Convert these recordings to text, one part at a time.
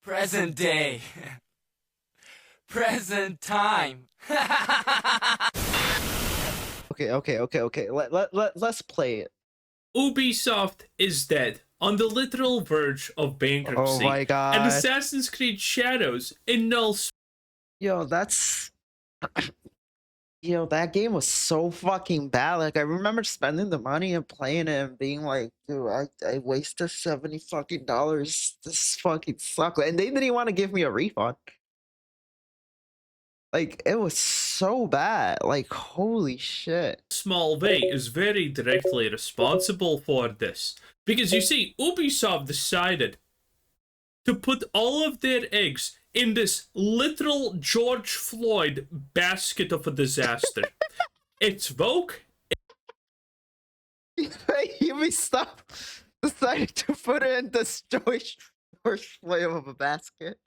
Present day. Present time. Okay. Let's play it. Ubisoft is dead, on the literal verge of bankruptcy. Oh my god. And Assassin's Creed Shadows in null. Yo, that's... Yo, that game was so fucking bad. Like, I remember spending the money and playing it and being like, dude, I wasted $70 fucking dollars. This fucking sucks. And they didn't want to give me a refund. Like, it was so bad. Like, holy shit. Small way is very directly responsible for this. Because you see, Ubisoft decided to put all of their eggs in this literal George Floyd basket of a disaster. It's woke. Ubisoft decided to put it in this George Floyd of a basket.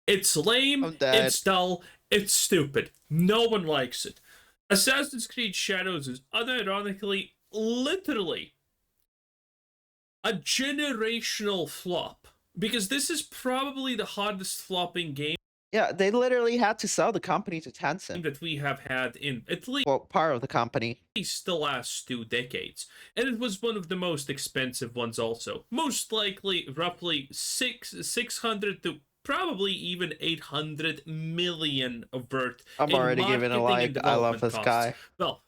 It's lame, it's dull, it's stupid. No one likes it. Assassin's Creed Shadows is unironically, literally, a generational flop. Because this is probably the hardest flopping game. Yeah, they literally had to sell the company to Tencent. That we have had in at least, well, part of the company. The last 2 decades. And it was one of the most expensive ones also. Most likely, roughly 600 to probably even 800 million worth. I'm already giving a like. I love this guy. Well,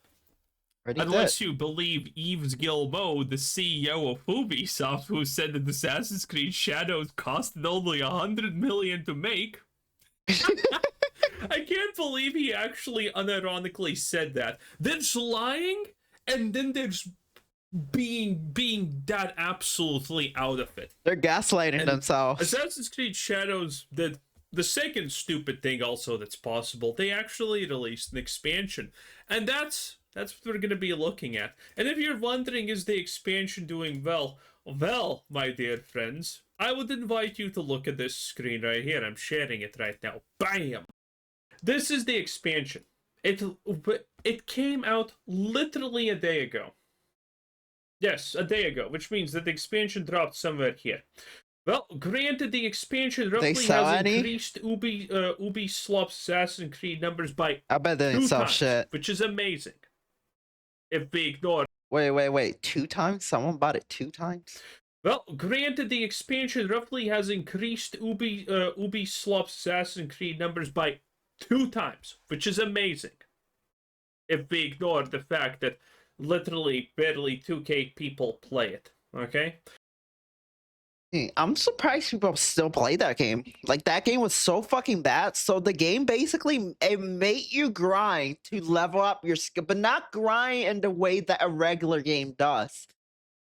unless you believe Yves Guillemot, the CEO of Ubisoft, who said that Assassin's Creed Shadows costed only 100 million to make. I can't believe he actually unironically said that. There's lying, and then there's being that absolutely out of it. They're gaslighting themselves. Assassin's Creed Shadows did the second stupid thing also that's possible. They actually released an expansion, and that's what we're going to be looking at. And if you're wondering, is the expansion doing well? Well, my dear friends, I would invite you to look at this screen right here. I'm sharing it right now. Bam! This is the expansion. It came out literally a day ago. Yes, a day ago, which means that the expansion dropped somewhere here. Well, granted, the expansion roughly has increased Ubisofts Assassin's Creed numbers by I bet they didn't sell shit, which is amazing. If we ignore... Wait. 2 times? Someone bought it 2 times? Well, granted, the expansion roughly has increased Ubisofts Assassin's Creed numbers by 2 times, which is amazing. If we ignore the fact that literally barely 2K people play it, okay? I'm surprised people still play that game. Like, that game was so fucking bad. So the game basically, it made you grind to level up your skill, but not grind in the way that a regular game does.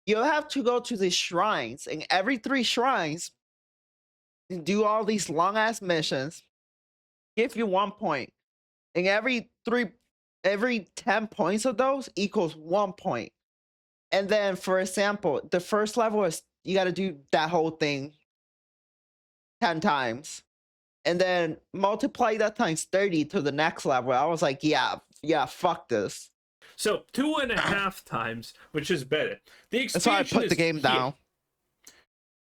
You have to go to these shrines, and every 3 shrines, do all these long-ass missions, give you 1 point. And every 10 points of those equals 1 point. And then, for example, the first level is you got to do that whole thing 10 times. And then multiply that times 30 to the next level. I was like, yeah, fuck this. So 2.5 times, which is better. The expansion That's why I put the game down.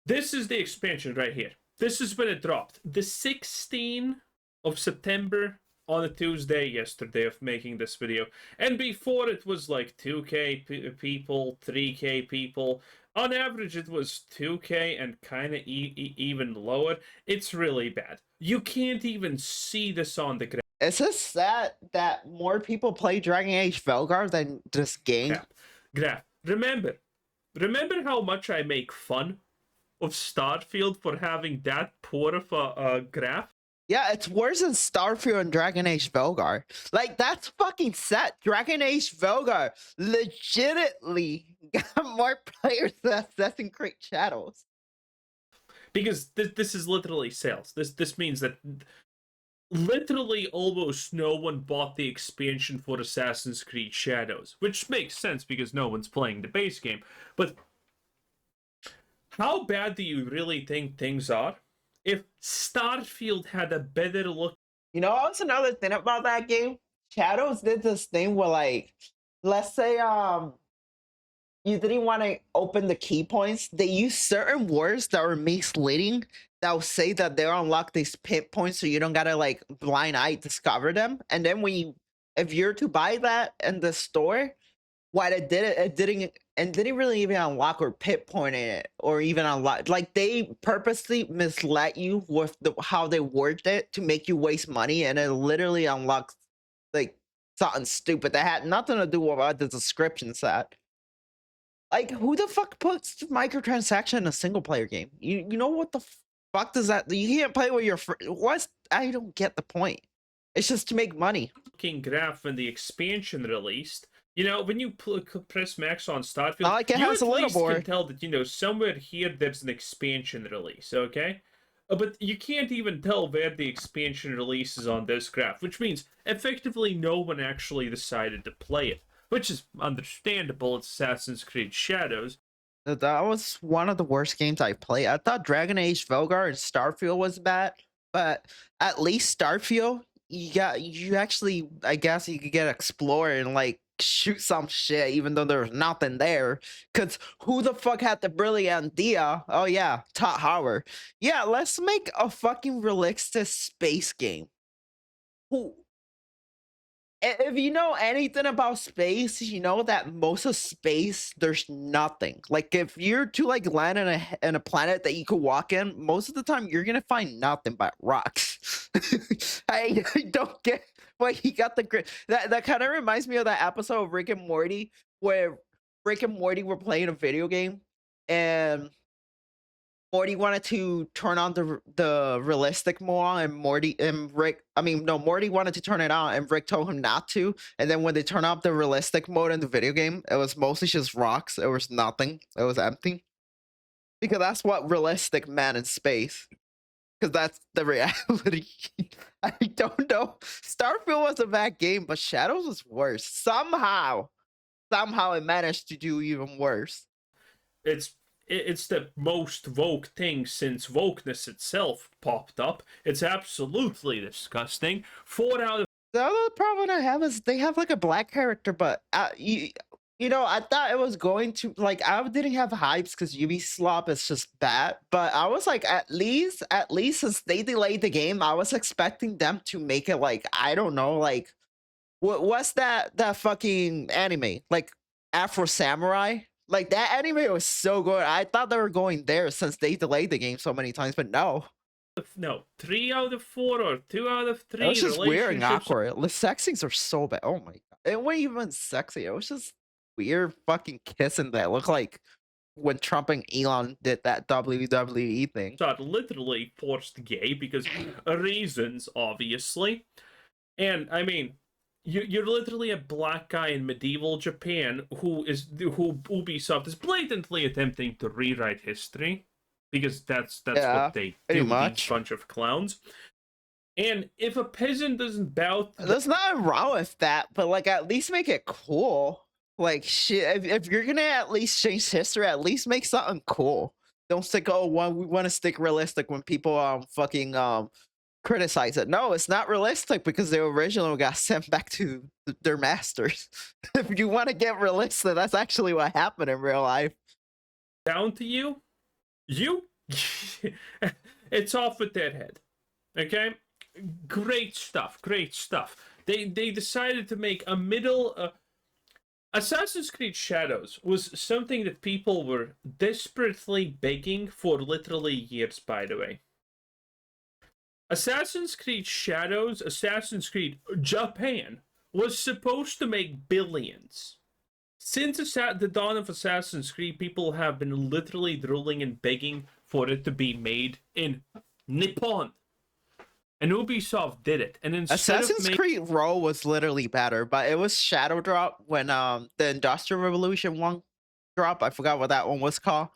This is the expansion right here. This is when it dropped. The 16th of September on a Tuesday yesterday of making this video. And before it was like 2K people, 3K people. On average, it was 2K and kind of even lower. It's really bad. You can't even see this on the graph. Is this sad that more people play Dragon Age Velgar than this game? Graph. Remember how much I make fun of Starfield for having that poor of a graph? Yeah, it's worse than Starfield and Dragon Age Velgar. Like, that's fucking sad. Dragon Age Velgar legitimately got more players than Assassin's Creed Shadows. Because this is literally sales. This means that literally almost no one bought the expansion for Assassin's Creed Shadows. Which makes sense because no one's playing the base game. But how bad do you really think things are? If Starfield had a better look... You know what's another thing about that game? Shadows did this thing where, like, let's say you didn't want to open the key points. They used certain words that were misleading that'll say that they unlock these pinpoints, so you don't gotta like blind eye discover them. And then if you're to buy that in the store, what it didn't really even unlock or pinpoint it or even unlock. Like they purposely mislet you with how they worded it to make you waste money, and it literally unlocks like something stupid that had nothing to do with what the description said. Like, who the fuck puts microtransaction in a single player game? You know what the fuck does that? You can't play with your what? I don't get the point. It's just to make money. Looking graph when the expansion released. You know, when you press max on Starfield, Not like it you has at a least leaderboard. can tell that, you know, somewhere here there's an expansion release, okay? But you can't even tell where the expansion release is on this graph, which means effectively no one actually decided to play it, which is understandable. It's Assassin's Creed Shadows. That was one of the worst games I played. I thought Dragon Age Velgar and Starfield was bad, but at least Starfield, you actually, I guess you could get explore and like shoot some shit even though there's nothing there. Cause who the fuck had the brilliant idea? Oh yeah, Todd Howard. Yeah, let's make a fucking realistic space game. Who if you know anything about space, you know that most of space there's nothing. Like if you're to like land in a planet that you could walk in, most of the time you're gonna find nothing but rocks. I don't get why he got the grit. That kind of reminds me of that episode of Rick and Morty where Rick and Morty were playing a video game and Morty wanted to turn on the realistic mode, and Morty wanted to turn it on, and Rick told him not to. And then when they turn off the realistic mode in the video game, it was mostly just rocks. It was nothing. It was empty. Because that's what realistic meant in space. Because that's the reality. I don't know. Starfield was a bad game, but Shadows was worse. Somehow it managed to do even worse. It's the most woke thing since wokeness itself popped up. It's absolutely disgusting. 4 out of The other problem I have is they have like a black character, but you know, I thought it was going to like I didn't have hypes because Ubisoft is just bad, but I was like at least since they delayed the game, I was expecting them to make it like I don't know, like what's that fucking anime like Afro Samurai? Like that anime was so good. I thought they were going there since they delayed the game so many times, but no. 3 out of 4 or 2 out of 3. It was just weird and relationships awkward. The sex scenes are so bad. Oh my god. It wasn't even sexy. It was just weird fucking kissing that looked like when Trump and Elon did that WWE thing. are literally forced gay because reasons, obviously. And I mean, you're literally a black guy in medieval Japan who Ubisoft is blatantly attempting to rewrite history because that's Yeah, what they pretty do. much. These bunch of clowns. And if a peasant doesn't bow, There's nothing wrong with that, but like at least make it cool. Like shit, if you're gonna at least change history, at least make something cool. Don't stick we want to stick realistic when people fucking criticize it. No, it's not realistic because the original got sent back to their masters. If you want to get realistic, that's actually what happened in real life. down to you, it's off with that head. Okay, great stuff. They decided to make a middle. Assassin's Creed Shadows was something that people were desperately begging for literally years, by the way. Assassin's Creed Shadows, Assassin's Creed Japan, was supposed to make billions. Since the dawn of Assassin's Creed, people have been literally drooling and begging for it to be made in Nippon. And Ubisoft did it. And Assassin's Creed Row was literally better, but it was Shadow Drop when the Industrial Revolution one dropped. I forgot what that one was called.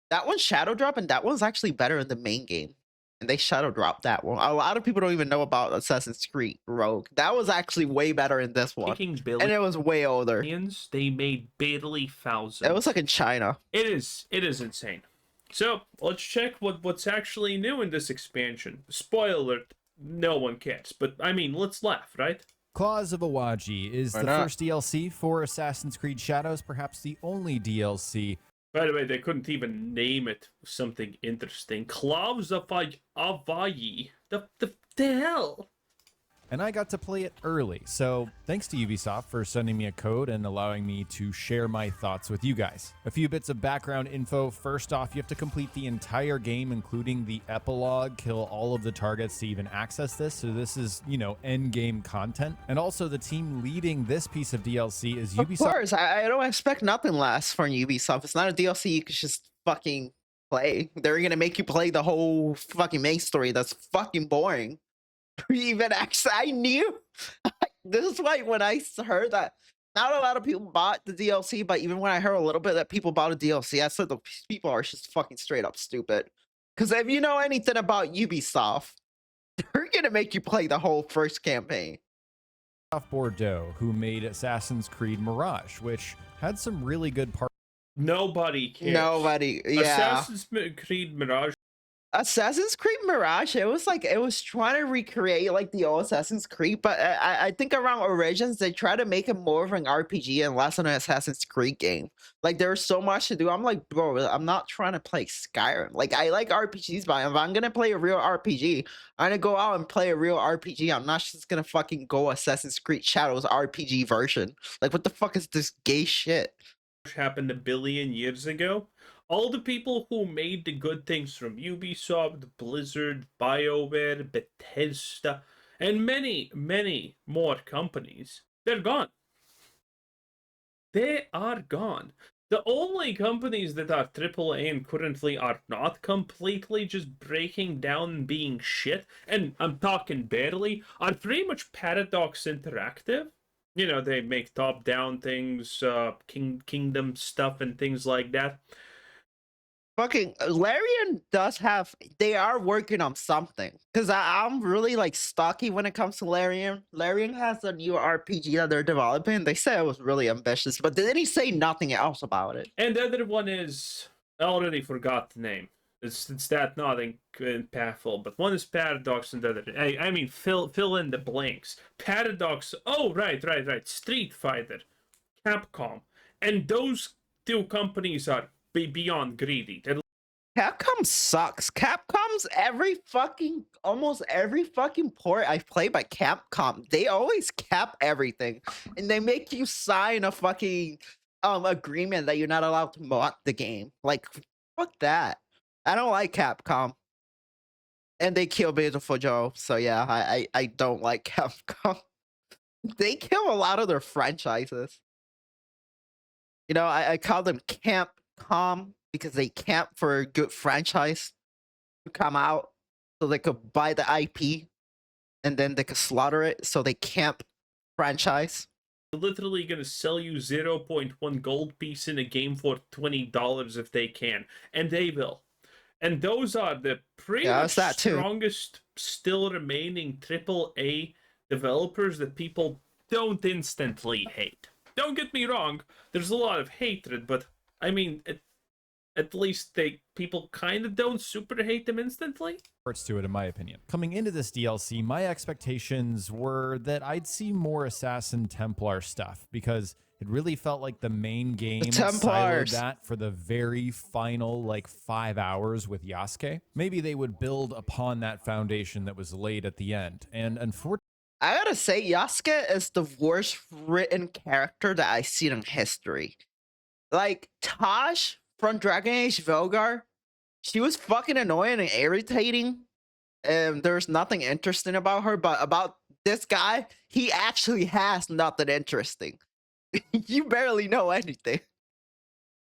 That one's Shadow Drop, and that one's actually better in the main game. And they Shadow Dropped that one. A lot of people don't even know about Assassin's Creed Rogue. That was actually way better in this one. And it was way older. They made barely thousands. It was like in China. It is insane. So let's check what's actually new in this expansion. Spoiler alert. No one cares, but I mean, let's laugh, right? Claws of Aaji is the first DLC for Assassin's Creed Shadows, perhaps the only DLC By the way, they couldn't even name it something interesting. Cloves of Hawaii. The hell? And I got to play it early, so thanks to Ubisoft for sending me a code and allowing me to share my thoughts with you guys. A few bits of background info. First off, you have to complete the entire game, including the epilogue, kill all of the targets to even access this, so this is, you know, end game content. And also the team leading this piece of DLC is Ubisoft. Of course, I don't expect nothing less from Ubisoft. It's not a DLC you could just fucking play. They're gonna make you play the whole fucking main story. That's fucking boring. Even actually, I knew this is why when I heard that not a lot of people bought the DLC, but even when I heard a little bit that people bought a DLC, I said the people are just fucking straight up stupid. Because if you know anything about Ubisoft, they're gonna make you play the whole first campaign. Bordeaux, who made Assassin's Creed Mirage, which had some really good parts. Nobody cares. Nobody, yeah. Assassin's Creed Mirage. Assassin's Creed Mirage, it was like, it was trying to recreate like the old Assassin's Creed, but I think around Origins, they try to make it more of an RPG and less an Assassin's Creed game. Like there's so much to do. I'm like, bro, I'm not trying to play Skyrim. Like I like RPGs, but if I'm gonna play a real RPG, I'm gonna go out and play a real RPG. I'm not just gonna fucking go Assassin's Creed Shadows RPG version. Like what the fuck is this gay shit? Happened a billion years ago. All the people who made the good things from Ubisoft, Blizzard, BioWare, Bethesda, and many, many more companies, they're gone. They are gone. The only companies that are AAA and currently are not completely just breaking down and being shit, and I'm talking barely, are pretty much Paradox Interactive. You know, they make top-down things, Kingdom stuff and things like that. Fucking Larian does have, they are working on something, because I'm really like stocky when it comes to Larian. Larian has a new RPG that they're developing. They said it was really ambitious, but then he say nothing else about it. And the other one is, I already forgot the name. It's that not impactful, but one is Paradox and the other, I mean fill in the blanks. Paradox, oh right, Street Fighter, Capcom, and those two companies are beyond greedy. Capcom sucks. Capcom's almost every fucking port I've played by Capcom, they always cap everything, and they make you sign a fucking agreement that you're not allowed to mod the game. Like fuck that. I don't like Capcom, and they kill Beautiful Joe. So yeah, I don't like Capcom. They kill a lot of their franchises. You know, I call them Campcom because they camp for a good franchise to come out so they could buy the IP and then they could slaughter it. So they camp franchise. They're literally going to sell you 0.1 gold piece in a game for $20 if they can. And they will. And those are the pretty much strongest still remaining AAA developers that people don't instantly hate. Don't get me wrong, there's a lot of hatred, but I mean, at least people kind of don't super hate them instantly. Parts to it, in my opinion. Coming into this DLC, my expectations were that I'd see more Assassin Templar stuff, because it really felt like the main game siloed that for the very final, like, 5 hours with Yasuke. Maybe they would build upon that foundation that was laid at the end, and unfortunately, I gotta say, Yasuke is the worst written character that I've seen in history. Like, Taj from Dragon Age Velgar, she was fucking annoying and irritating, and there's nothing interesting about her, but about this guy, he actually has nothing interesting. You barely know anything.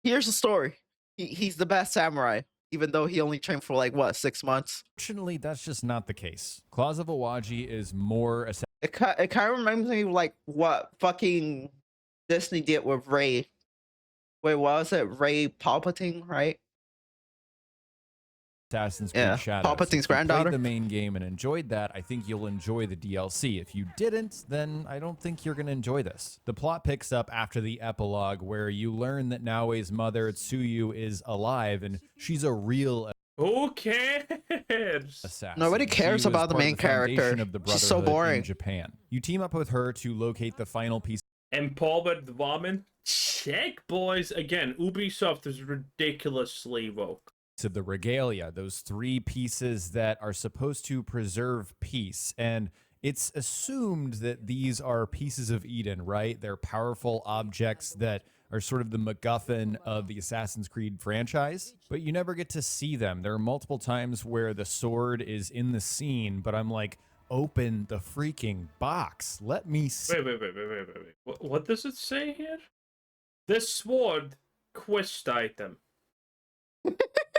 Here's the story. He's the best samurai, even though he only trained for like, what, 6 months? Fortunately, that's just not the case. Claws of Aaji is more... It kind of reminds me of like what fucking Disney did with Rey. Wait, what was it? Rey Palpatine, right? Assassin's Creed Shadows. Palpatine's granddaughter. If you played the main game and enjoyed that, I think you'll enjoy the DLC. If you didn't, then I don't think you're going to enjoy this. The plot picks up after the epilogue, where you learn that Naoe's mother, Tsuyu, is alive, and she's a real... Who cares? Assassin. Nobody cares about the main character. Of the She's so boring. in Japan. You team up with her to locate the final piece. Empowered vomit. Check, boys. Again, Ubisoft is ridiculously woke. To the regalia, those 3 pieces that are supposed to preserve peace. And it's assumed that these are pieces of Eden, right? They're powerful objects that are sort of the MacGuffin of the Assassin's Creed franchise, but you never get to see them. There are multiple times where the sword is in the scene, but I'm like, open the freaking box. Let me see. Wait. What does it say here? This sword, quest item.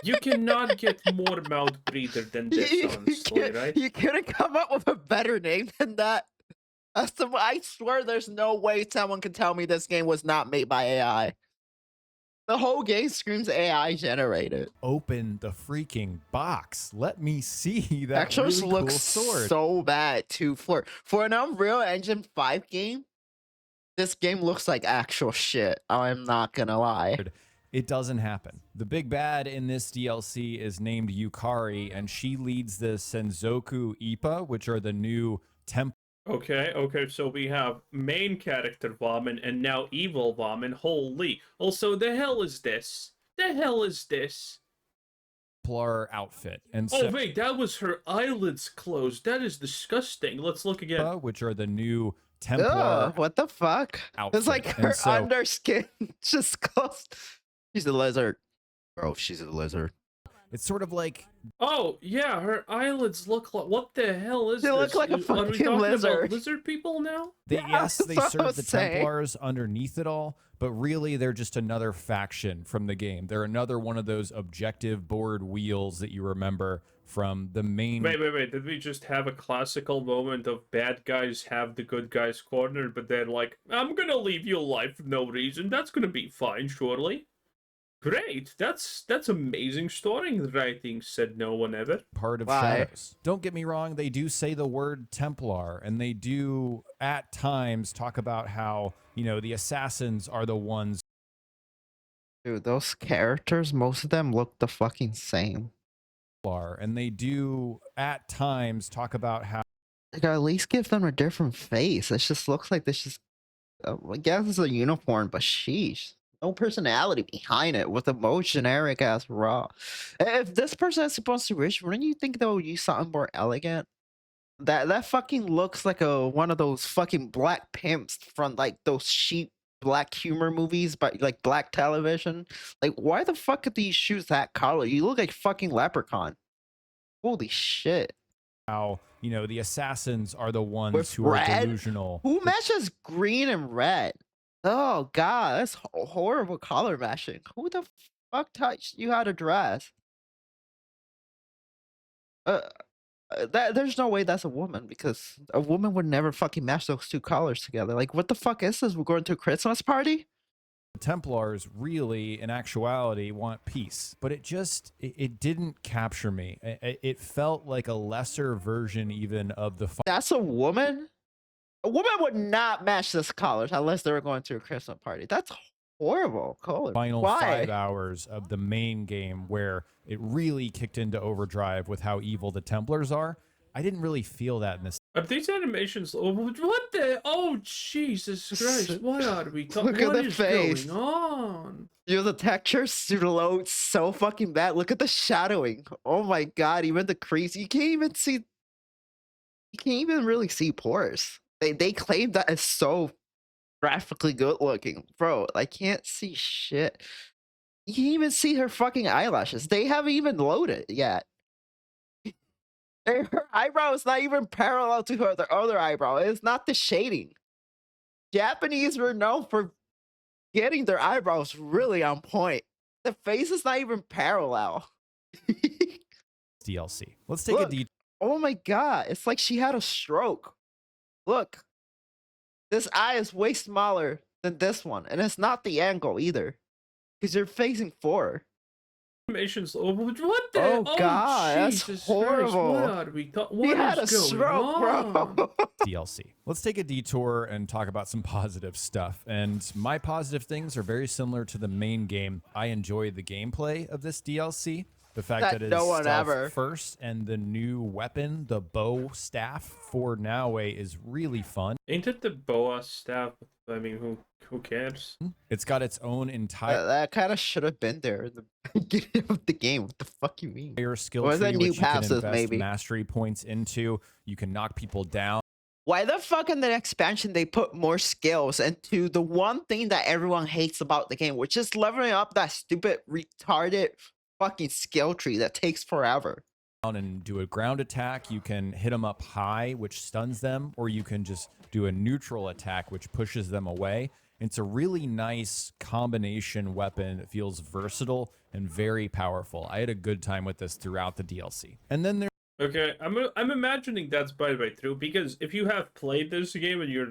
You cannot get more mouth breather than this, honestly, right? You couldn't come up with a better name than that. I swear there's no way someone can tell me this game was not made by AI. The whole game screams AI generated. Open the freaking box. Let me see that Actually, really looks cool sword. so bad too. For an Unreal Engine 5 game, this game looks like actual shit. I'm not gonna lie. It doesn't happen. The big bad in this DLC is named Yukari, and she leads the Senzoku Ippa, which are the new Templar. Okay, so we have main character vomit and now evil vomit. Holy. Also, the hell is this? Outfit. And oh, wait, that was her eyelids closed. That is disgusting. Let's look again. Which are the new Templar. Ugh, what the fuck? Outfit. It's like her underskin just closed. She's a lizard. Bro, she's a lizard. It's sort of like... Oh, yeah, her eyelids look like... What the hell is they this? Look like a fucking Are we talking lizard. about lizard people now? Yes, they that's what I serve the was saying. Templars underneath it all, but really they're just another faction from the game. They're another one of those objective board wheels that you remember from the main... Wait. Did we just have a classical moment of bad guys have the good guys cornered, but they're like, I'm gonna leave you alive for no reason. That's gonna be fine, surely. Great, that's amazing story writing, said no one ever. Part of Shadows. Don't get me wrong, they do say the word Templar, and they do at times talk about how, you know, the assassins are the ones. Dude, those characters, most of them look the fucking same. And they do at times talk about how They gotta at least give them a different face. It just looks like this just I guess it's a uniform, but sheesh. No personality behind it with the most generic ass raw. If this person is supposed to be rich, wouldn't you think they'll use something more elegant? That fucking looks like one of those fucking black pimps from like those cheap black humor movies, but like black television. Like, why the fuck are these shoes that color? You look like fucking Leprechaun. Holy shit. how, you know, the assassins are the ones With who red? are delusional. Who matches green and red? Oh god, that's horrible color matching. Who the fuck taught you how to dress? There's no way that's a woman, because a woman would never fucking match those two colors together. Like, what the fuck is this? We're going to a Christmas party? The Templars really, in actuality, want peace, but it didn't capture me. It felt like a lesser version even of the... That's a woman? A woman would not match this colors unless they were going to a Christmas party. That's horrible color. Final Why? 5 hours of the main game where it really kicked into overdrive with how evil the Templars are. I didn't really feel that in this. Are these animations? What the? Oh, Jesus Christ! What are we talking? Look at What the is face. going on? You know, the texture loads so fucking bad. Look at the shadowing. Oh my god, even the crease. You can't even really see pores. They claim that it's so graphically good looking. Bro, I can't see shit. You can't even see her fucking eyelashes. They haven't even loaded yet. Her eyebrow is not even parallel to her other eyebrow. It's not the shading. Japanese were known for getting their eyebrows really on point. The face is not even parallel. DLC. Let's take a deep. Oh my god, it's like she had a stroke. Look, this eye is way smaller than this one, and it's not the angle either, because you're facing forward. Animations. What the? Oh god, Jesus that's horrible. Christ, what are we talking? He What had a is going stroke, on? bro. DLC. Let's take a detour and talk about some positive stuff. And my positive things are very similar to the main game. I enjoy the gameplay of this DLC. The fact that it's no one stealth ever. first, and the new weapon, the bow staff for Naue, is really fun. Ain't it the boa staff? I mean, who cares? It's got its own entire That kind of should have been there in the beginning of the game. What the fuck you mean? skill Or is that tree, new which you can passive, invest maybe? mastery points into. You can knock people down. Why the fuck in the expansion they put more skills into the one thing that everyone hates about the game, which is leveling up that stupid retarded fucking skill tree that takes forever. And do a ground attack. You can hit them up high, which stuns them, or you can just do a neutral attack, which pushes them away. It's a really nice combination weapon. It feels versatile and very powerful. I had a good time with this throughout the DLC. And then there's Okay, I'm imagining that's by the way true, because if you have played this game and you're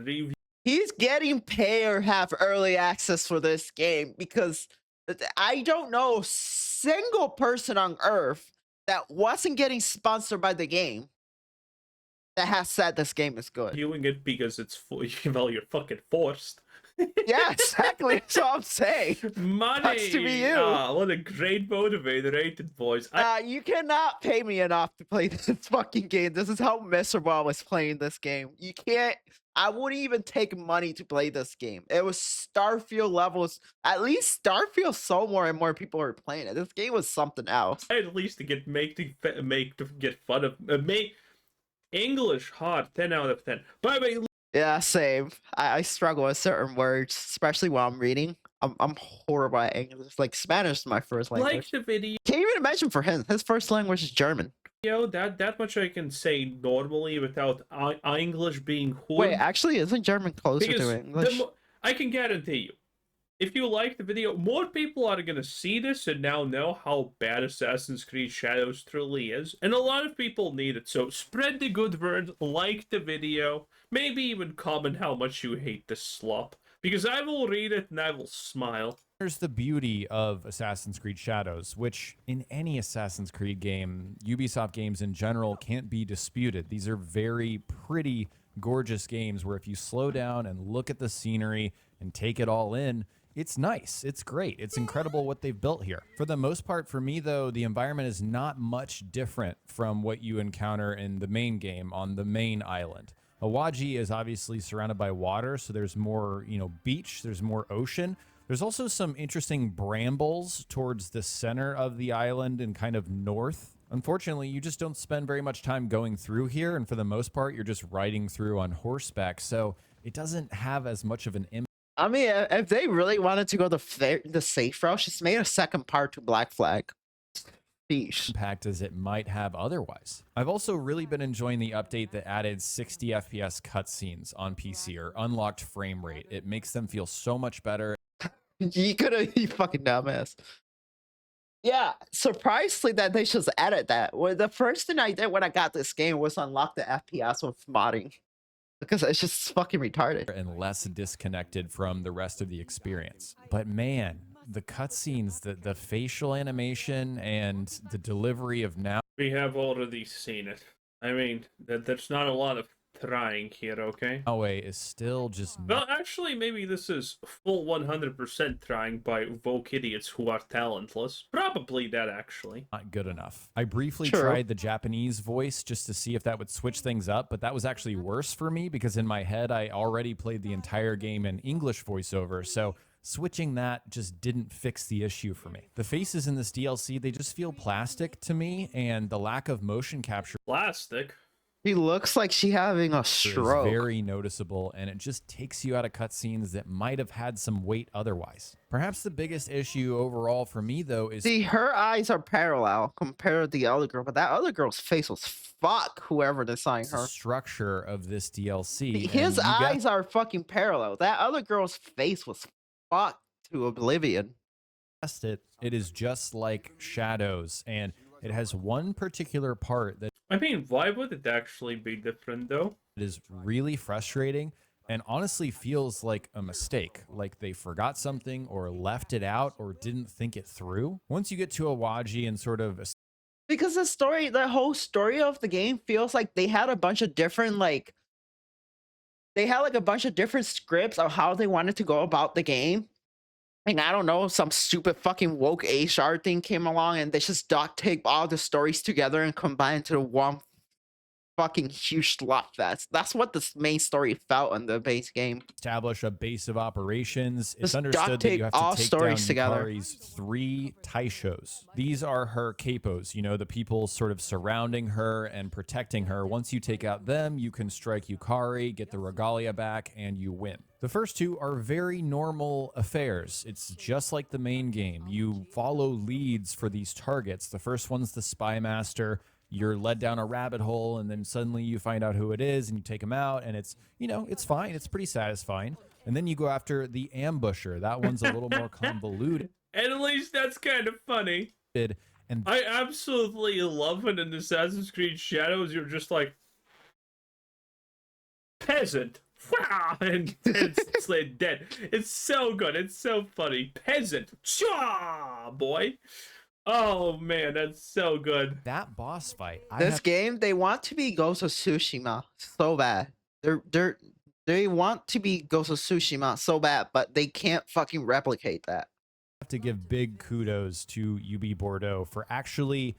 He's getting paid or have early access for this game because I don't know a single person on Earth that wasn't getting sponsored by the game that has said this game is good. reviewing it because it's well, you're fucking forced. Yeah, exactly. That's what I'm saying. Money. Sucks to be you. What a great motivator, ain't it, boys? You cannot pay me enough to play this fucking game. This is how miserable I was playing this game. You can't. I wouldn't even take money to play this game. It was Starfield levels. At least Starfield so more and more people are playing it. This game was something else. At least to get get fun of make English hard 10 out of 10. By the way, Yeah, same. I struggle with certain words, especially while I'm reading. I'm horrible at English. Like Spanish is my first language. like the video. Can't even imagine for him. His first language is German. That much I can say normally without English being Wait, actually, isn't German closer because to English? I can guarantee you, if you like the video, more people are gonna see this and now know how bad Assassin's Creed Shadows truly is, and a lot of people need it. So spread the good word, like the video, maybe even comment how much you hate this slop, because I will read it and I will smile. There's the beauty of Assassin's Creed Shadows, which in any Assassin's Creed game, Ubisoft games in general, can't be disputed. These are very pretty, gorgeous games where if you slow down and look at the scenery and take it all in, it's nice. It's great. It's incredible what they've built here. For the most part, for me, though, the environment is not much different from what you encounter in the main game on the main island. Aaji is obviously surrounded by water, so there's more, beach, there's more ocean. There's also some interesting brambles towards the center of the island and kind of north. Unfortunately, you just don't spend very much time going through here, and for the most part, you're just riding through on horseback, so it doesn't have as much of an impact. I mean, if they really wanted to go the safe route, just made a second part to Black Flag. Impact as it might have otherwise. I've also really been enjoying the update that added 60 FPS cutscenes on PC or unlocked frame rate. It makes them feel so much better. You fucking dumbass. Yeah, surprisingly that they just added that. Well, the first thing I did when I got this game was unlock the FPS with modding. Because it's just fucking retarded. And less disconnected from the rest of the experience. But man, the cutscenes, the facial animation, and the delivery of now. We have already seen it. I mean, there's not a lot of trying here, okay? Away is still just. Well, actually, maybe this is full 100% trying by woke idiots who are talentless. Probably that, actually. Not good enough. I briefly tried the Japanese voice just to see if that would switch things up, but that was actually worse for me because in my head, I already played the entire game in English voiceover, so switching that just didn't fix the issue for me. The faces in this DLC, they just feel plastic to me, and the lack of motion capture. Plastic? He looks like she's having a stroke. Is very noticeable, and it just takes you out of cutscenes that might have had some weight otherwise. Perhaps the biggest issue overall for me, though, is... See, her eyes are parallel compared to the other girl, but that other girl's face was fuck whoever designed her. The structure of this DLC. His eyes are fucking parallel. That other girl's face was fucked to oblivion. It is just like Shadows, and it has one particular part that... I mean, why would it actually be different, though? It is really frustrating and honestly feels like a mistake, like they forgot something or left it out or didn't think it through. Once you get to Aaji and sort of... Because the whole story of the game feels like they had a bunch of different, they had a bunch of different scripts of how they wanted to go about the game. And I don't know, some stupid fucking woke HR thing came along and they just duct tape all the stories together and combine into one fucking huge slot fest. That's what the main story felt on the base game. establish a base of operations. It's Just understood duct that tape you have all to take down stories together. Yukari's 3 taishos. These are her capos, you know, the people sort of surrounding her and protecting her. Once you take out them, you can strike Yukari, get the regalia back, and you win. The first 2 are very normal affairs. It's just like the main game. You follow leads for these targets. The first one's the spy master. You're led down a rabbit hole, and then suddenly you find out who it is, and you take him out, and it's, you know, it's fine. It's pretty satisfying. And then you go after the ambusher. That one's a little more convoluted. And at least that's kind of funny. And I absolutely love it in Assassin's Creed Shadows. You're just like, peasant. Wow, and it's like dead. It's so good. It's so funny. Peasant. Cha, boy. Oh man, that's so good. that boss fight, This game, they want to be Ghost of Tsushima so bad. They want to be Ghost of Tsushima so bad, but they can't fucking replicate that. have to give big kudos to UB Bordeaux for actually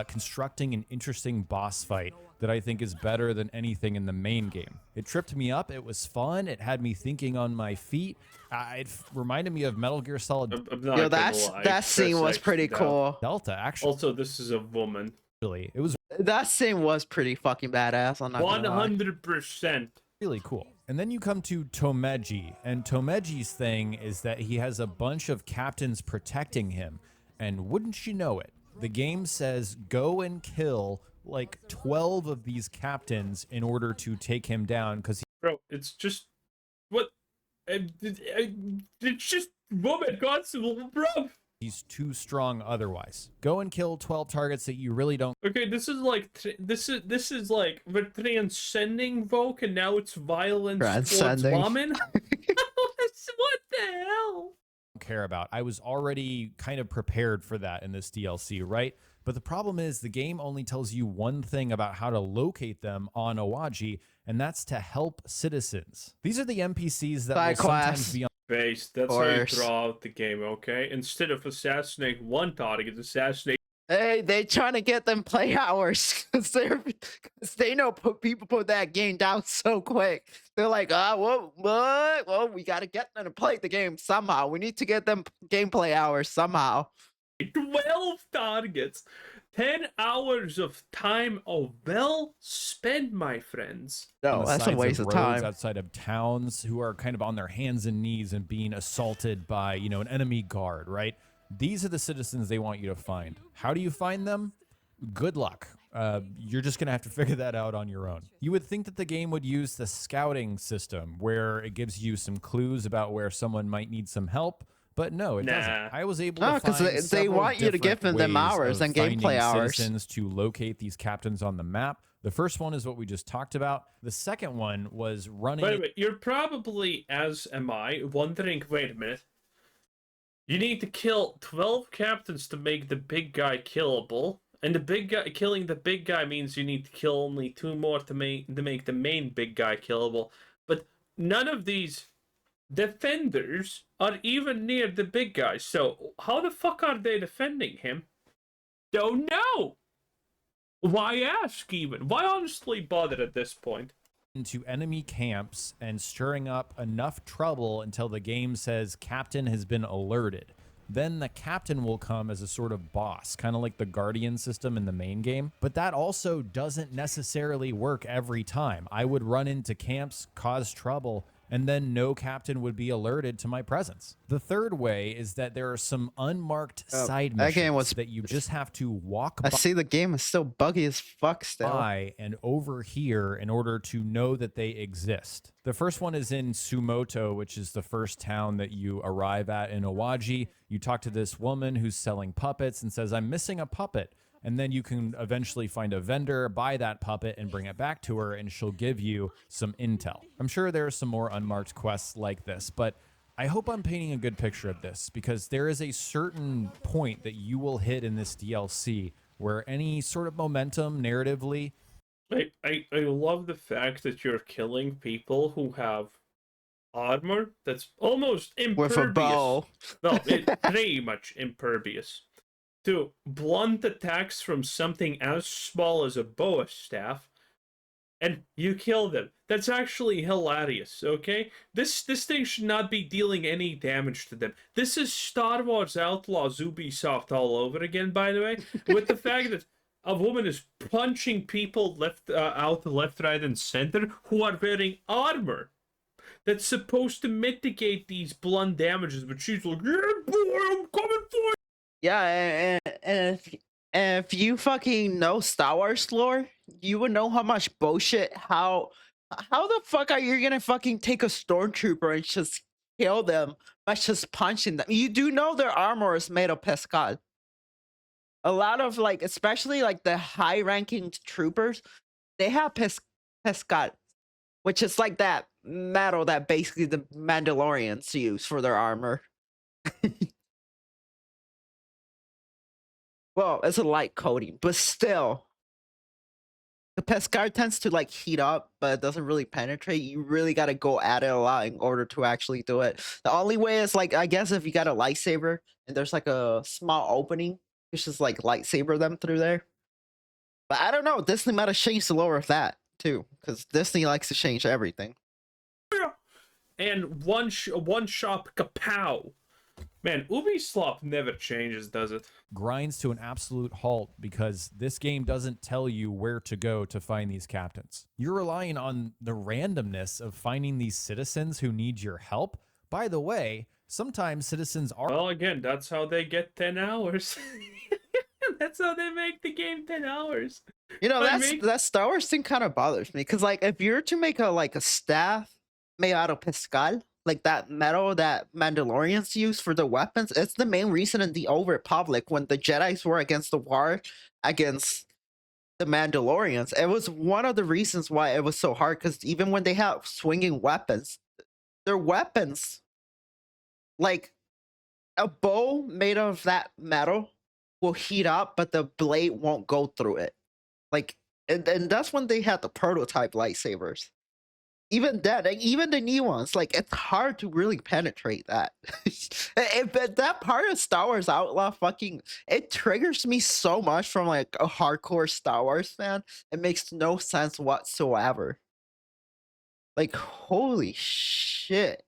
constructing an interesting boss fight that I think is better than anything in the main game. It tripped me up. It was fun. It had me thinking on my feet. It reminded me of Metal Gear Solid I'm not Yo, gonna lie. that scene was Chris pretty actually cool. Delta, actually. Also, this is a woman. It was That scene was pretty fucking badass. I'm not gonna lie. 100%. really cool. And then you come to Tomeji, and Tomeji's thing is that he has a bunch of captains protecting him. And wouldn't you know it, the game says go and kill like 12 of these captains in order to take him down, because Bro, it's just what it's just woman constable, bro. he's too strong otherwise. Go and kill 12 targets that you really don't Okay, this is like like we're transcending Vogue, and now it's violence towards Transcending. women. What the hell? care about. I was already kind of prepared for that in this DLC, right? But the problem is the game only tells you one thing about how to locate them on Aaji, and that's to help citizens. These are the NPCs that Side will sometimes quest. be on Base, that's how you Course. draw out the game, okay? Instead of assassinate one target, assassinate. Hey, they trying to get them play hours because they know people put that game down so quick. They're like, what? Well, we got to get them to play the game somehow. We need to get them gameplay hours somehow. 12 targets, 10 hours of time well spent, my friends. No, the that's a sides waste of roads time. outside of towns who are kind of on their hands and knees and being assaulted by, you know, an enemy guard, right? These are the citizens they want you to find. How do you find them? Good luck. You're just going to have to figure that out on your own. You would think that the game would use the scouting system where it gives you some clues about where someone might need some help. But no, it Nah. doesn't. I was able No, to 'cause find they several want you to give different them ways hours of and gameplay finding hours. citizens to locate these captains on the map. The first one is what we just talked about. The second one was running. By the way, you're probably, as am I, wondering, wait a minute. You need to kill 12 captains to make the big guy killable. And the big guy, killing the big guy means you need to kill only 2 more to make the main big guy killable. But none of these defenders are even near the big guy. So how the fuck are they defending him? Don't know. Why ask even? Why honestly bother at this point? Into enemy camps and stirring up enough trouble until the game says captain has been alerted. Then the captain will come as a sort of boss, kind of like the guardian system in the main game. But that also doesn't necessarily work every time. I would run into camps, cause trouble, and then no captain would be alerted to my presence. The third way is that there are some unmarked side that missions game was- that you just have to walk I by see the game is still buggy as fuck still. and over here in order to know that they exist. The first one is in Sumoto, which is the first town that you arrive at in Aaji. You talk to this woman who's selling puppets and says, I'm missing a puppet. And then you can eventually find a vendor, buy that puppet, and bring it back to her, and she'll give you some intel. I'm sure there are some more unmarked quests like this, but I hope I'm painting a good picture of this, because there is a certain point that you will hit in this DLC where any sort of momentum narratively. I love the fact that you're killing people who have armor that's almost impervious. With a bow. Well, it's pretty much impervious to blunt attacks from something as small as a boa staff. and you kill them. That's actually hilarious, okay? This thing should not be dealing any damage to them. This is Star Wars Outlaws Ubisoft all over again, by the way, with the fact that a woman is punching people left, right, and center who are wearing armor that's supposed to mitigate these blunt damages, but she's like, yeah, boy, I'm coming for you. Yeah, and if you fucking know Star Wars lore, you would know how much bullshit. How the fuck are you gonna fucking take a stormtrooper and just kill them by just punching them? You do know their armor is made of pescal. A lot of like, especially like the high-ranking troopers, they have pescal, which is like that metal that basically the Mandalorians use for their armor. Well, it's a light coating, but still, the pescar tends to like heat up, but it doesn't really penetrate. You really got to go at it a lot in order to actually do it. The only way is like, I guess if you got a lightsaber and there's like a small opening, you just like lightsaber them through there. But I don't know. Disney might have changed the lore of that too, because Disney likes to change everything. And one shop kapow. Man, Ubisoft never changes, does it? Grinds to an absolute halt because this game doesn't tell you where to go to find these captains. You're relying on the randomness of finding these citizens who need your help. By the way, sometimes citizens are... Well, again, that's how they get 10 hours. That's how they make the game 10 hours. You know, that Star Wars thing kind of bothers me, because like if you're to make a staff made out of pescal, like that metal that Mandalorians use for their weapons, it's the main reason in the Old Republic when the Jedis were against the war against the Mandalorians, it was one of the reasons why it was so hard, because even when they have swinging weapons, their weapons, like a bow made of that metal will heat up, but the blade won't go through it. Like, and that's when they had the prototype lightsabers. Even then, like, even the new ones, like, it's hard to really penetrate that. But that part of Star Wars Outlaw fucking, it triggers me so much from like a hardcore Star Wars fan. It makes no sense whatsoever. Like, holy shit.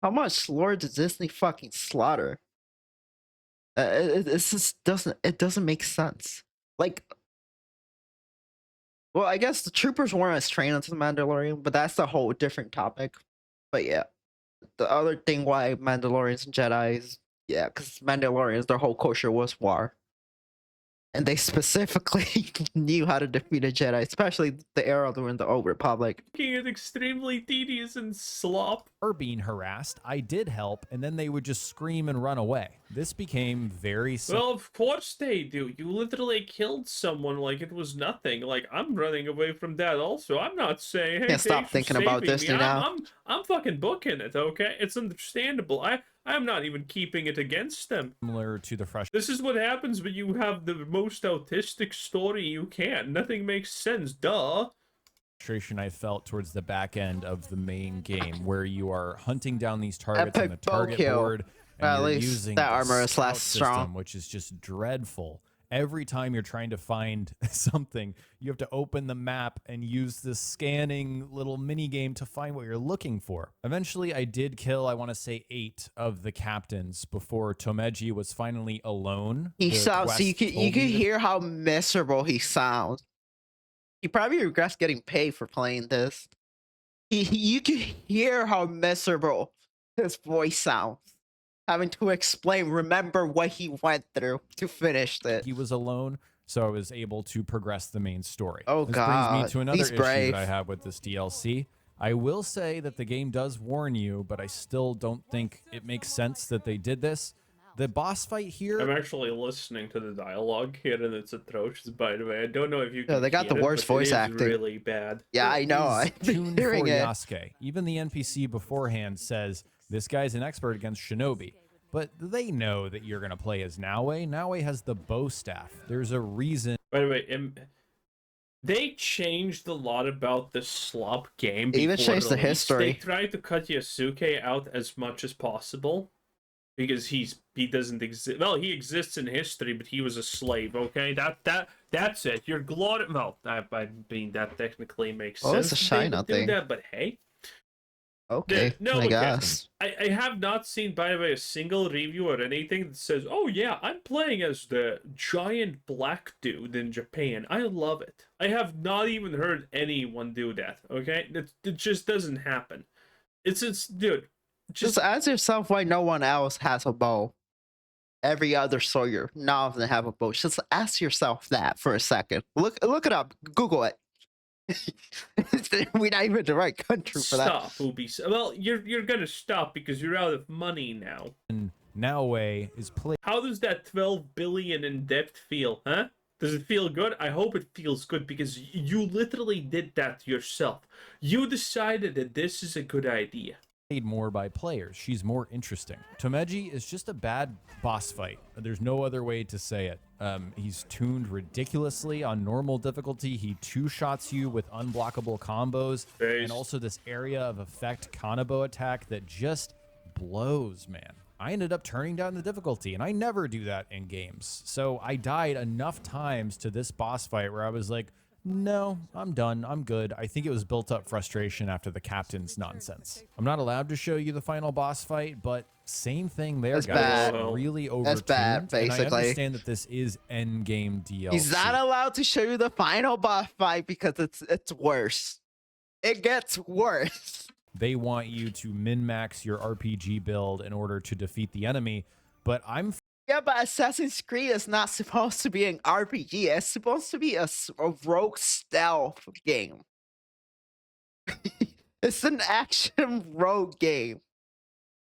How much lore does Disney fucking slaughter? It just doesn't make sense. Like, well, I guess the troopers weren't as trained into the Mandalorian, but that's a whole different topic. But yeah, the other thing why Mandalorians and Jedis, yeah, because Mandalorians, their whole culture was war. And they specifically knew how to defeat a Jedi, especially the era during the Old Republic. Making it extremely tedious and slop. Or being harassed, I did help, and then they would just scream and run away. This became very simple. Well, of course they do. You literally killed someone like it was nothing. Like, I'm running away from that also. I'm not saying, hey, Can't stop thinking about Disney now. I'm fucking booking it, okay? It's understandable. I'm not even keeping it against them. Similar to the fresh. This is what happens when you have the most autistic story you can. Nothing makes sense, duh. Frustration I felt towards the back end of the main game, where you are hunting down these targets on the target board, and you're using that armor is less strong, which is just dreadful. Every time you're trying to find something, you have to open the map and use this scanning little mini game to find what you're looking for. Eventually, I did kill, I want to say, 8 of the captains before Tomeji was finally alone. He sounds, so you could hear how miserable he sounds. He probably regrets getting paid for playing this. You can hear how miserable his voice sounds. Having to explain, remember what he went through to finish this. He was alone, so I was able to progress the main story. Oh, this God. brings me to another issue brave. that I have with this DLC. I will say that the game does warn you, but I still don't think it makes sense that they did this. The boss fight here... I'm actually listening to the dialogue here, and it's atrocious, by the way. I don't know if you can Yeah, they got the worst voice acting. Really bad. Yeah, I know. I've been tuned hearing for it. Yasuke. Even the NPC beforehand says, this guy's an expert against Shinobi. But they know that you're going to play as Naue. Naue has the bow staff. There's a reason. By the way, they changed a lot about the slop game. They even changed the history. They tried to cut Yasuke out as much as possible. because he doesn't exist. Well, he exists in history, but he was a slave. Okay, that's it. You're glorified. Well, I mean that technically makes Oh, sense. it's a that they China would do thing. that, but hey. Okay, No, I look, guess. I have not seen, by the way, a single review or anything that says, oh yeah, I'm playing as the giant black dude in Japan. I love it. I have not even heard anyone do that, okay? It just doesn't happen. It's dude, Just ask yourself why no one else has a bow. Every other sawyer, none of them have a bow. Just ask yourself that for a second. Look it up. Google it. We're not even the right country for that. Stop, Ubisoft. Well, you're gonna stop because you're out of money now. And Noway is played. How does that 12 billion in debt feel, huh? Does it feel good? I hope it feels good because you literally did that yourself. You decided that this is a good idea. More by players. She's more interesting. Tomeji is just a bad boss fight. There's no other way to say it. He's tuned ridiculously on normal difficulty. He two-shots you with unblockable combos. And also this area of effect Kanabo attack that just blows, man. I ended up turning down the difficulty, and I never do that in games. So I died enough times to this boss fight where I was like, no, I'm done. I'm good. I think it was built up frustration after the captain's nonsense. I'm not allowed to show you the final boss fight, but same thing there, That's guys. bad. Really overtuned. That's bad, And I basically. understand that this is endgame DLC. He's not allowed to show you the final boss fight because it's worse. It gets worse. They want you to min-max your RPG build in order to defeat the enemy, but I'm Yeah, but Assassin's Creed is not supposed to be an RPG. It's supposed to be a rogue stealth game. It's an action rogue game.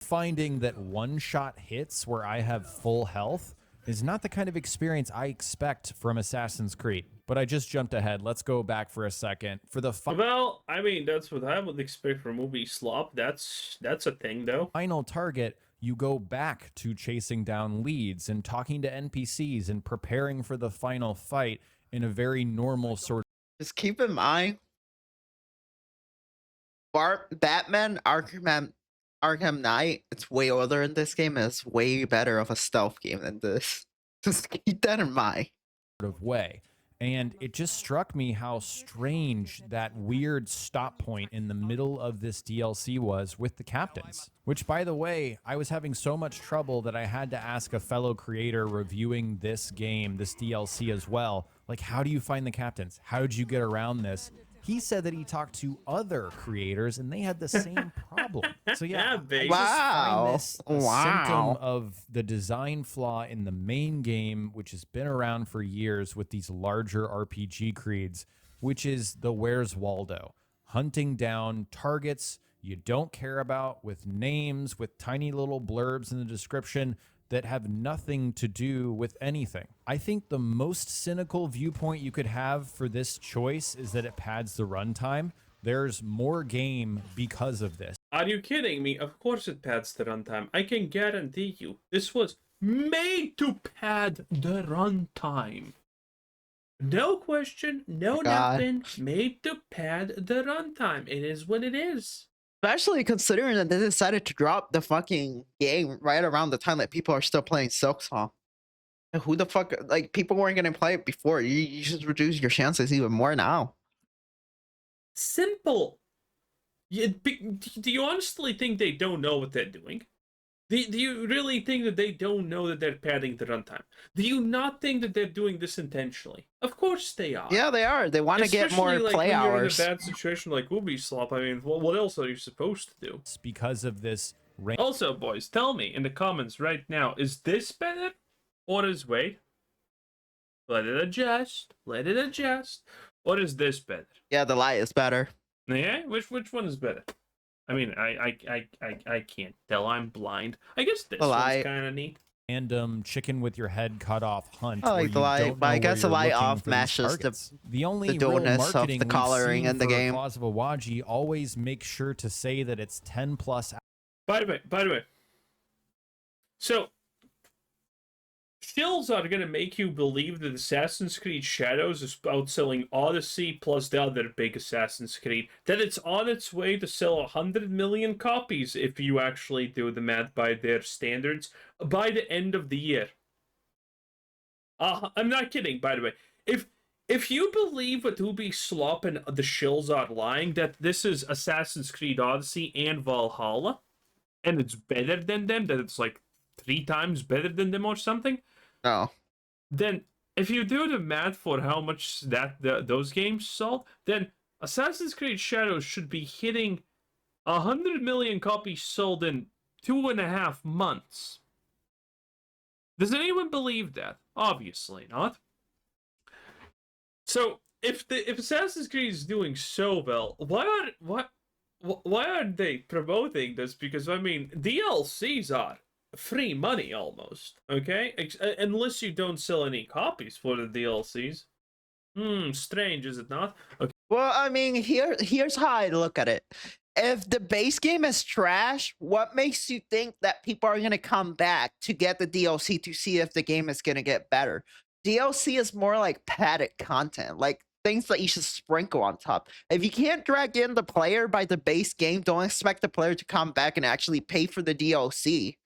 finding that one-shot hits where I have full health is not the kind of experience I expect from Assassin's Creed. But I just jumped ahead. Let's go back for a second. For the Well, I mean, that's what I would expect from Ubisoft. That's a thing, though. final target, you go back to chasing down leads and talking to NPCs and preparing for the final fight in a very normal sort. Just keep in mind, Batman Arkham Knight, it's way older in this game, and it's way better of a stealth game than this. Just keep that in mind. Of way. And it just struck me how strange that weird stop point in the middle of this DLC was with the captains. Which, by the way, I was having so much trouble that I had to ask a fellow creator reviewing this game, this DLC as well, like, how do you find the captains? How did you get around this? He said that he talked to other creators and they had the same problem. So yeah, I just find this a symptom of the design flaw in the main game, which has been around for years with these larger RPG creeds, which is the Where's Waldo? Hunting down targets you don't care about with names, with tiny little blurbs in the description that have nothing to do with anything. I think the most cynical viewpoint you could have for this choice is that it pads the runtime. There's more game because of this. Are you kidding me? Of course it pads the runtime. I can guarantee you. This was made to pad the runtime. No question, no nothing. Made to pad the runtime. It is what it is. Especially considering that they decided to drop the fucking game right around the time that people are still playing Silksong. Who the fuck, like, people weren't going to play it before. You should reduce your chances even more now. Simple. Do you honestly think they don't know what they're doing? Do you really think that they don't know that they're padding the runtime? Do you not think that they're doing this intentionally? Of course they are. Yeah, they are. They want to get more play hours. You're in a bad situation like Ubisoft, I mean, what else are you supposed to do? It's because of this. Also, boys, tell me in the comments right now, is this better or is wait? Let it adjust. Let it adjust. Or is this better? Yeah, the light is better. Yeah, which one is better? I mean, I can't tell. I'm blind. I guess this one's kind of neat. Random chicken with your head cut off hunt. I like the light, but I guess the light off matches the only the dullness real of the coloring in the game. Claws of Aaji always make sure to say that it's 10 plus. By the way. So, Shills are going to make you believe that Assassin's Creed Shadows is outselling Odyssey plus the other big Assassin's Creed. That it's on its way to sell 100 million copies if you actually do the math by their standards by the end of the year. I'm not kidding, by the way. If you believe what Ubisoft and the Shills are lying, that this is Assassin's Creed Odyssey and Valhalla, and it's better than them, that it's like 3 times better than them or something, No. then if you do the math for how much those games sold, then Assassin's Creed Shadows should be hitting 100 million copies sold in 2.5 months. Does anyone believe that? Obviously not. So if Assassin's Creed is doing so well, why aren't they promoting this? Because I mean, DLCs are free money almost, okay? Unless you don't sell any copies for the DLCs. Strange, is it not? Okay. Well, I mean, here's how I look at it. If the base game is trash, what makes you think that people are going to come back to get the DLC to see if the game is going to get better? DLC is more like padded content, like things that you should sprinkle on top. If you can't drag in the player by the base game, don't expect the player to come back and actually pay for the DLC.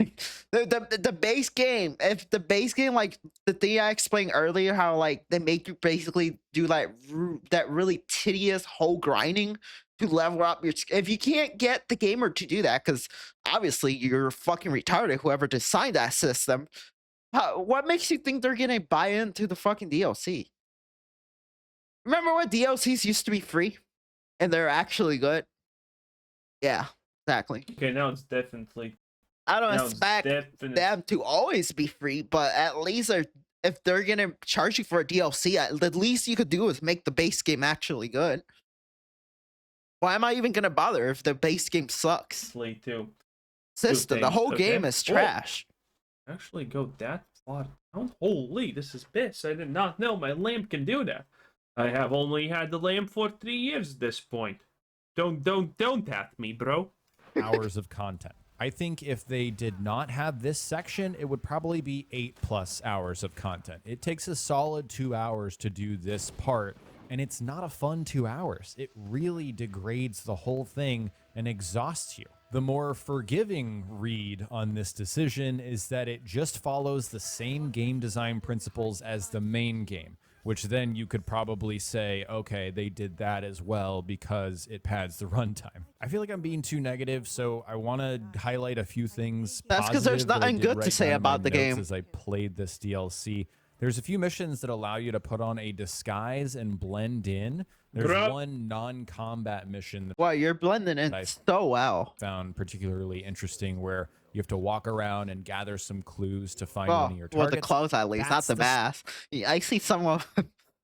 the base game, if the base game, like the thing I explained earlier, how like they make you basically do like that really tedious whole grinding to level up your, if you can't get the gamer to do that, because obviously you're fucking retarded, whoever designed that system, what makes you think they're gonna buy into the fucking DLC? Remember when DLCs used to be free and they're actually good? Yeah, exactly. Okay, now it's definitely. I don't expect them to always be free, but at least if they're gonna charge you for a DLC, the least you could do is make the base game actually good. Why am I even gonna bother if the base game sucks? Too. System, the whole game is trash. Actually, go that far down. Holy, this is piss. I did not know my lamp can do that. I have only had the lamp for 3 years at this point. Don't at me, bro. Hours of content. I think if they did not have this section, it would probably be 8+ hours of content. It takes a solid 2 hours to do this part, and it's not a fun 2 hours. It really degrades the whole thing and exhausts you. The more forgiving read on this decision is that it just follows the same game design principles as the main game, which then you could probably say, okay, they did that as well because it pads the runtime. I feel like I'm being too negative, so I want to highlight a few things. That's because there's nothing good to say about the game. As I played this DLC, there's a few missions that allow you to put on a disguise and blend in. There's one non-combat mission that well, you're blending in so well. Found particularly interesting, where you have to walk around and gather some clues to find one of your targets. Well, the clothes at least, not the mask. I see someone.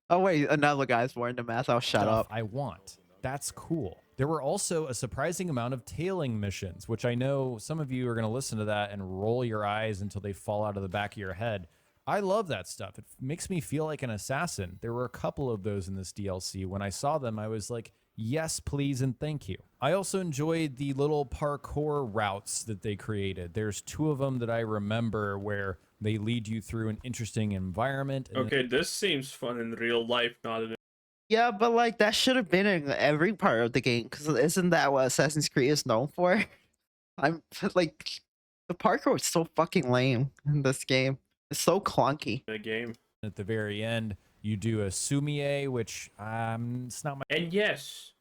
Oh wait, another guy's wearing the mask. I'll shut up. I want. That's cool. There were also a surprising amount of tailing missions, which I know some of you are going to listen to that and roll your eyes until they fall out of the back of your head. I love that stuff. It makes me feel like an assassin. There were a couple of those in this DLC. When I saw them, I was like, yes, please, and thank you. I also enjoyed the little parkour routes that they created. There's 2 of them that I remember where they lead you through an interesting environment. Okay, this seems fun in real life, not in. Yeah, but like that should have been in every part of the game, because isn't that what Assassin's Creed is known for? I'm like, the parkour is so fucking lame in this game. It's so clunky. The game. At the very end, you do a sumie, which it's not my. And yes,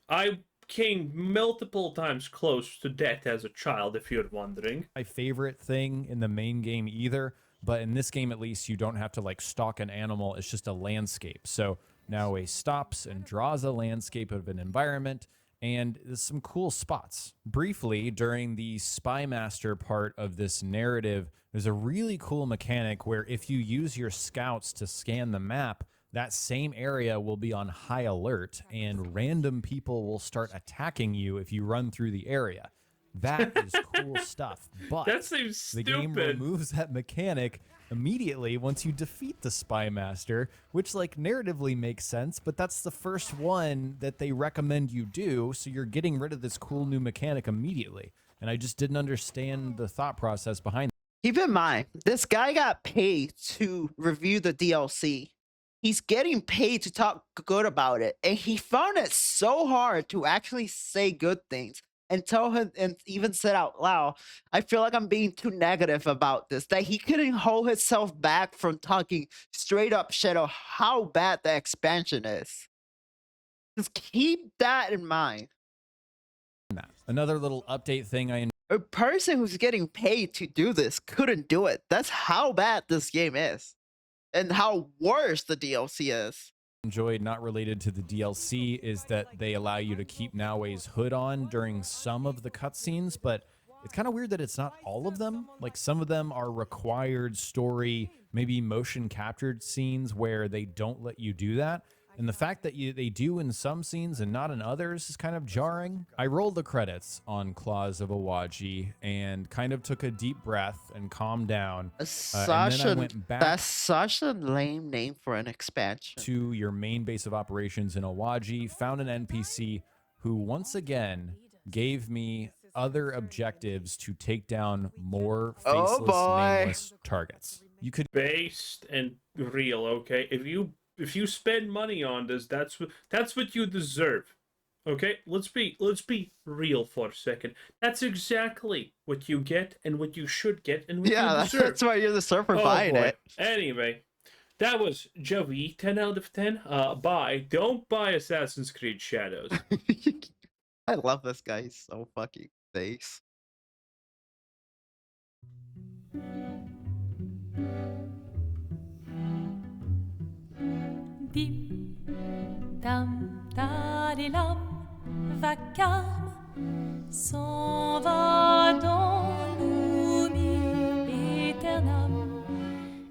I came multiple times close to death as a child, if you're wondering. My favorite thing in the main game either, but in this game at least, you don't have to like stalk an animal. It's just a landscape. So now he stops and draws a landscape of an environment, and there's some cool spots. Briefly, during the Spy Master part of this narrative, there's a really cool mechanic where if you use your scouts to scan the map, that same area will be on high alert and random people will start attacking you if you run through the area. That is cool stuff. But that seems stupid. The game removes that mechanic immediately once you defeat the Spy Master, which like narratively makes sense, but that's the first one that they recommend you do, so you're getting rid of this cool new mechanic immediately. And I just didn't understand the thought process behind Keep in mind, this guy got paid to review the DLC. He's getting paid to talk good about it, and he found it so hard to actually say good things and tell him, and even said out loud, I feel like I'm being too negative about this, that he couldn't hold himself back from talking straight up shit of how bad the expansion is. Just keep that in mind. Another little update thing I A person who's getting paid to do this couldn't do it. That's how bad this game is, and how worse the DLC is. enjoyed, not related to the DLC, is that they allow you to keep Naoe's hood on during some of the cutscenes, but it's kind of weird that it's not all of them. Like, some of them are required story, maybe motion captured scenes where they don't let you do that. And the fact that they do in some scenes and not in others is kind of jarring. I rolled the credits on Claws of Aaji and kind of took a deep breath and calmed down. And then I went back That's such a lame name for an expansion. to your main base of operations in Aaji, found an NPC who once again gave me other objectives to take down more faceless, nameless targets. You could Based and real, okay? If you spend money on this, that's what you deserve. Okay? Let's be real for a second. That's exactly what you get and what you should get and what you deserve. That's why you're the surfer buying it. Anyway, that was Joey, 10 out of 10. Don't buy Assassin's Creed Shadows. I love this guy. He's so fucking nice. Dim, dam, dadilam, vacarme s'en va dans l'oubli éternel.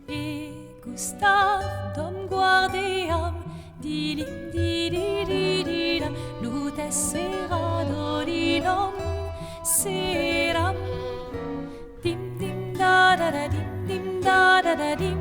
Et Gustave, dom guardiam, dilim, dididididam, lutes sera dodilom, seram. Dim, dim, da da da, dim, dim, da da da, dim.